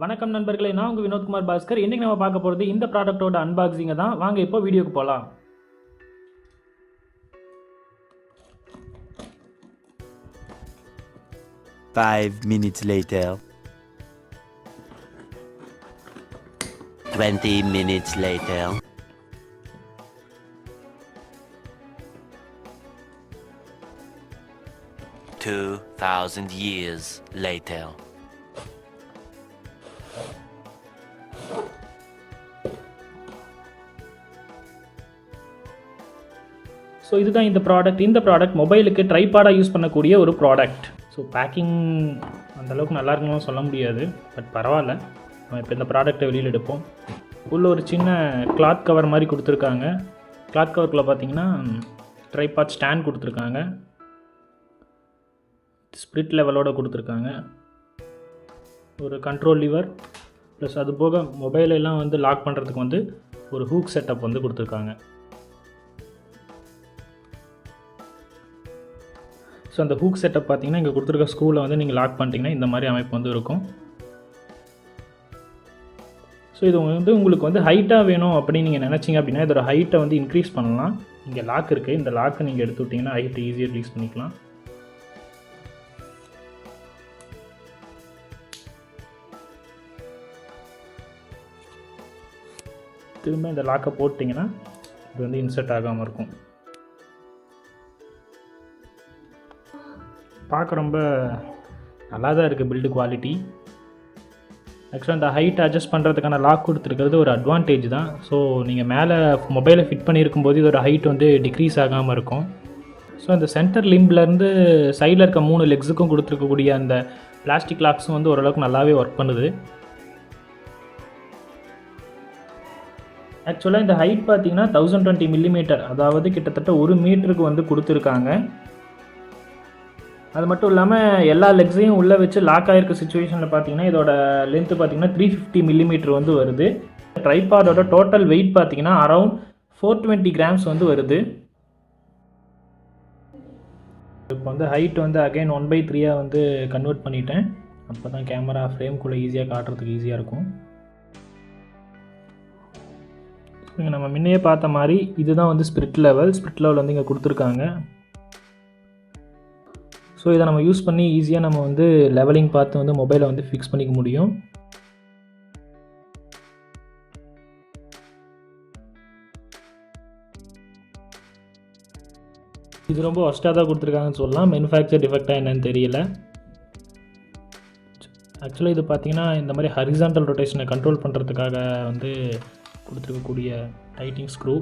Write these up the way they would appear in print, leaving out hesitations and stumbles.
வணக்கம் நண்பர்களே, நான் உங்கள் வினோத்குமார் பாஸ்கர். இன்றைக்கி நம்ம பார்க்க போகிறது இந்த ப்ராடக்ட்டோட அன்பாக்சிங்கை தான். வாங்க இப்போ வீடியோக்கு போகலாம். Five minutes later. 20 minutes later. 2,000 years later. So இதுதான் இந்த ப்ராடக்ட் மொபைலுக்கு ட்ரைபாடாக யூஸ் பண்ணக்கூடிய ஒரு ப்ராடக்ட். ஸோ பேக்கிங் அந்தளவுக்கு நல்லா இருக்குன்னு சொல்ல முடியாது, பட் பரவாயில்ல. நம்ம இப்போ இந்த ப்ராடக்ட்டை வெளியில் எடுப்போம். உள்ள ஒரு சின்ன கிளாத் கவர் மாதிரி கொடுத்துருக்காங்க. கிளாத் கவருக்குள்ளே பார்த்தீங்கன்னா ட்ரைபாட் ஸ்டாண்ட் கொடுத்துருக்காங்க, ஸ்ப்ரிட் லெவலோடு கொடுத்துருக்காங்க, ஒரு கண்ட்ரோல் லிவர், ப்ளஸ் அது போக மொபைலெல்லாம் வந்து லாக் பண்ணுறதுக்கு வந்து ஒரு ஹூக் செட்டப் வந்து கொடுத்துருக்காங்க. ஸோ அந்த ஹூக் செட்டப் பார்த்தீங்கன்னா இங்கே கொடுத்துருக்க ஸ்க்ரூவில் வந்து நீங்கள் லாக் பண்ணிட்டீங்கன்னா இந்த மாதிரி அமைப்பு வந்து இருக்கும். ஸோ இது வந்து உங்களுக்கு வந்து ஹைட்டாக வேணும் அப்படின்னு நீங்கள் நினச்சிங்க அப்படின்னா இதோட ஹைட்டை வந்து இன்க்ரீஸ் பண்ணலாம். இங்கே லாக் இருக்குது, இந்த லாக்கை நீங்கள் எடுத்து விட்டிங்கன்னா ஹைட்டை ஈஸியாக ரிலீஸ் பண்ணிக்கலாம். திரும்ப இந்த லாக்கை போட்டிங்கன்னா இது வந்து இன்சர்ட் ஆகாமல் இருக்கும். பார்க்க ரொம்ப நல்லா தான் இருக்குது பில்டு குவாலிட்டி. ஆக்சுவலாக இந்த ஹைட் அட்ஜஸ்ட் பண்ணுறதுக்கான லாக் கொடுத்துருக்கிறது ஒரு அட்வான்டேஜ் தான். ஸோ நீங்கள் மேலே மொபைலை ஃபிட் பண்ணியிருக்கும் போது இதோட ஹைட் வந்து டிக்ரீஸ் ஆகாமல் இருக்கும். ஸோ இந்த சென்டர் லிம்ப்லேருந்து சைடில் இருக்க 3 லெக்ஸுக்கும் கொடுத்துருக்கக்கூடிய அந்த பிளாஸ்டிக் லாக்ஸும் வந்து ஓரளவுக்கு நல்லாவே ஒர்க் பண்ணுது. ஆக்சுவலாக இந்த ஹைட் பார்த்தீங்கன்னா 1020 மில்லிமீட்டர், அதாவது கிட்டத்தட்ட 1 மீட்டருக்கு வந்து கொடுத்துருக்காங்க. அது மட்டும் இல்லாமல் எல்லா லெக்ஸையும் உள்ளே வச்சு லாக் ஆகிருக்க சுச்சுவேஷனில் பார்த்தீங்கன்னா இதோட லென்த்து பார்த்தீங்கன்னா 350 மில்லிமீட்டர் வந்து வருது. ட்ரைபாடோட டோட்டல் வெயிட் பார்த்தீங்கன்னா அரவுண்ட் 420 கிராம்ஸ் வந்து வருது. இப்போ வந்து ஹைட் வந்து அகைன் 1/3 வந்து கன்வெர்ட் பண்ணிட்டேன். அப்போ தான் கேமரா ஃப்ரேம்குள்ளே ஈஸியாக காட்டுறதுக்கு ஈஸியாக இருக்கும். இங்கே நம்ம முன்னையே பார்த்த மாதிரி இதுதான் வந்து ஸ்பிரிட் லெவல் வந்து இங்கே கொடுத்துருக்காங்க. ஸோ இதை நம்ம யூஸ் பண்ணி ஈஸியாக நம்ம வந்து லெவலிங் பார்த்து வந்து மொபைலை வந்து ஃபிக்ஸ் பண்ணிக்க முடியும். இது ரொம்ப ஒர்ஸ்ட்டாக தான் கொடுத்துருக்காங்கன்னு சொல்லலாம். மேனுஃபேக்சர் டிஃபெக்டாக என்னன்னு தெரியல. ஆக்சுவலாக இது பார்த்திங்கன்னா இந்த மாதிரி ஹரிசாண்டல் ரொட்டேஷனை கண்ட்ரோல் பண்ணுறதுக்காக வந்து கொடுத்துருக்கக்கூடிய டைட்டிங் ஸ்க்ரூ.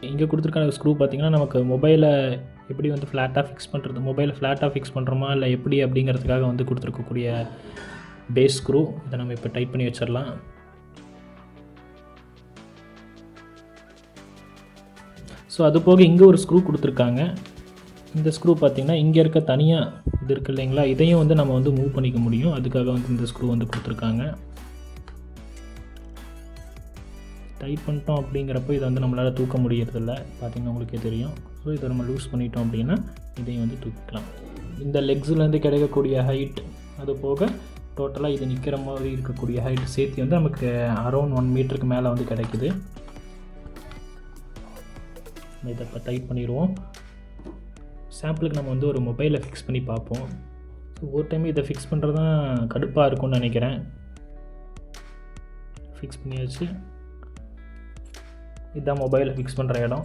இங்கே கொடுத்துருக்க ஸ்க்ரூ பார்த்திங்கன்னா நமக்கு மொபைலை எப்படி வந்து ஃப்ளாட்டாக ஃபிக்ஸ் பண்ணுறோமா இல்லை எப்படி அப்படிங்கிறதுக்காக வந்து கொடுத்துருக்கக்கூடிய பேஸ் ஸ்க்ரூ. இதை நம்ம இப்போ டைட் பண்ணி வச்சிடலாம். ஸோ அது போக இங்கே ஒரு ஸ்க்ரூ கொடுத்துருக்காங்க. இந்த ஸ்க்ரூ பார்த்திங்கன்னா இங்கே இருக்க தனியாக இது இருக்குது இல்லைங்களா, இதையும் வந்து நம்ம வந்து மூவ் பண்ணிக்க முடியும். அதுக்காக வந்து இந்த ஸ்க்ரூ வந்து கொடுத்துருக்காங்க. டைட் பண்ணிட்டோம் அப்படிங்கிறப்போ இதை வந்து நம்மளால் தூக்க முடியறதில்ல, பார்த்திங்கன்னா உங்களுக்கே தெரியும். ஸோ இதை நம்ம லூஸ் பண்ணிட்டோம் அப்படின்னா இதையும் வந்து தூக்கிக்கலாம். இந்த லெக்ஸ்லேருந்து கிடைக்கக்கூடிய ஹைட் அது போக டோட்டலாக இது நிற்கிற மாதிரி இருக்கக்கூடிய ஹைட் சேர்த்து வந்து நமக்கு அரௌண்ட் 1 மீட்டருக்கு மேலே வந்து கிடைக்குது. இதை இப்போ டைட் பண்ணிடுவோம். சாம்பிளுக்கு நம்ம வந்து ஒரு மொபைலை ஃபிக்ஸ் பண்ணி பார்ப்போம். ஸோ ஒரு டைம் இதை ஃபிக்ஸ் பண்ணுறது தான் கடுப்பாக இருக்கும்னு நினைக்கிறேன். ஃபிக்ஸ் பண்ணியாச்சு. இதுதான் மொபைலை ஃபிக்ஸ் பண்ணுற இடம்.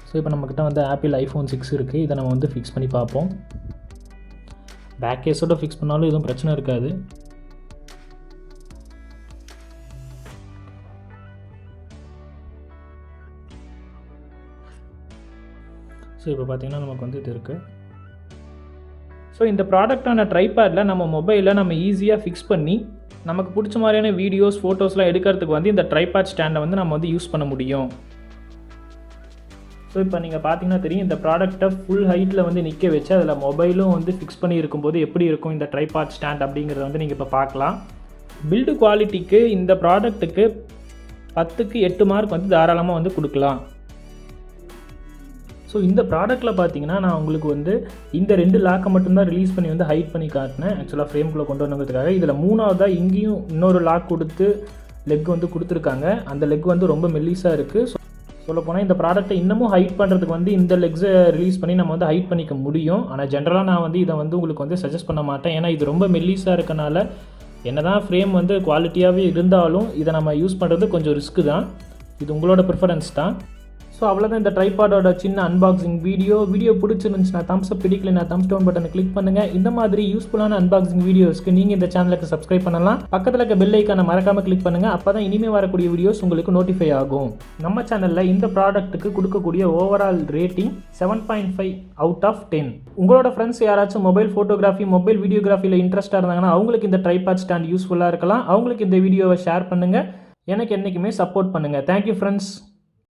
ஸோ இப்போ நம்மக்கிட்ட வந்து ஆப்பிள் iPhone 6 இருக்குது. இதை நம்ம வந்து ஃபிக்ஸ் பண்ணி பார்ப்போம். பேக் கேஸோடு ஃபிக்ஸ் பண்ணாலும் எதுவும் பிரச்சனை இருக்காது. ஸோ இப்போ பார்த்திங்கன்னா நமக்கு வந்து இது இருக்குது. ஸோ இந்த ப்ராடக்டான ட்ரைபேடில் நம்ம மொபைலை நம்ம ஈஸியாக ஃபிக்ஸ் பண்ணி நமக்கு பிடிச்ச மாதிரியான வீடியோஸ் ஃபோட்டோஸ்லாம் எடுக்கிறதுக்கு வந்து இந்த ட்ரைபாட் ஸ்டாண்டை வந்து நம்ம வந்து யூஸ் பண்ண முடியும். ஸோ இப்போ நீங்கள் பார்த்தீங்கன்னா தெரியும், இந்த ப்ராடக்ட்டை ஃபுல் ஹைட்டில் வந்து நிற்க வச்சு அதில் மொபைலும் வந்து ஃபிக்ஸ் பண்ணி இருக்கும்போது எப்படி இருக்கும் இந்த ட்ரைபாட் ஸ்டாண்ட் அப்படிங்கிறத வந்து நீங்கள் இப்போ பார்க்கலாம். பில்டு குவாலிட்டிக்கு இந்த ப்ராடக்ட்டுக்கு 10க்கு 8 மார்க் வந்து தாராளமாக வந்து கொடுக்கலாம். ஸோ இந்த ப்ராடக்ட்டில் பார்த்தீங்கன்னா நான் உங்களுக்கு வந்து இந்த 2 லாக்கை மட்டும்தான் ரிலீஸ் பண்ணி வந்து ஹைட் பண்ணி காட்டினேன் ஆக்சுவலாக ஃப்ரேம்குள்ளே கொண்டு வந்ததுக்காக. இதில் 3ஆவதாக இங்கேயும் இன்னொரு லாக் கொடுத்து லெக் வந்து கொடுத்துருக்காங்க. அந்த லெக் வந்து ரொம்ப மெல்லிஸாக இருக்குது. ஸோ சொல்லப்போனால் இந்த ப்ராடக்ட்டை இன்னமும் ஹைட் பண்ணுறதுக்கு வந்து இந்த லெக்ஸை ரிலீஸ் பண்ணி நம்ம வந்து ஹைட் பண்ணிக்க முடியும். ஆனால் ஜென்ரலாக நான் வந்து இதை வந்து உங்களுக்கு வந்து சஜஸ்ட் பண்ண மாட்டேன். ஏன்னா இது ரொம்ப மெல்லிஸாக இருக்கனால என்னதான் ஃப்ரேம் வந்து குவாலிட்டியாகவே இருந்தாலும் இதை நம்ம யூஸ் பண்ணுறது கொஞ்சம் ரிஸ்க்கு தான். இது உங்களோட ப்ரிஃபரன்ஸ் தான். ஸோ அவ்வளோதான் இந்த ட்ரைபாடோட சின்ன அன்பாக்சிங் வீடியோ பிடிச்சிருந்துச்சுன்னா தம்ஸ் அப், பிடிக்கலைன்னா தம்ஸ் டவுன் பட்டனை கிளிக் பண்ணுங்கள். இந்த மாதிரி யூஸ்ஃபுல்லான அன்பாக்சிங் வீடியோஸ்க்கு நீங்கள் இந்த சேனலுக்கு சப்ஸ்கிரைப் பண்ணலாம். பக்கத்தில் இருக்க பெல் ஐக்கானை மறக்காமல் கிளிக் பண்ணுங்கள். அப்போ தான் இனிமேல் வரக்கூடிய வீடியோஸ் உங்களுக்கு நோட்டிஃபை ஆகும். நம்ம சேனலில் இந்த ப்ராடக்ட்டுக்கு கொடுக்கக்கூடிய ஓவரால் ரேட்டிங் 7.5 அவுட் ஆஃப் 10. உங்களோட ஃப்ரெண்ட்ஸ் யாராச்சும் மொபைல் ஃபோட்டோகிராஃபி, மொபைல் வீடியோகிராஃபியில் இன்ட்ரெஸ்ட்டாக இருந்தாங்கன்னா அவங்களுக்கு இந்த ட்ரைபாட் ஸ்டாண்ட் யூஸ்ஃபுல்லாக இருக்கலாம். அவங்களுக்கு இந்த வீடியோவை ஷேர் பண்ணுங்கள். எனக்கு என்றைக்குமே சப்போர்ட் பண்ணுங்கள். Thank you friends.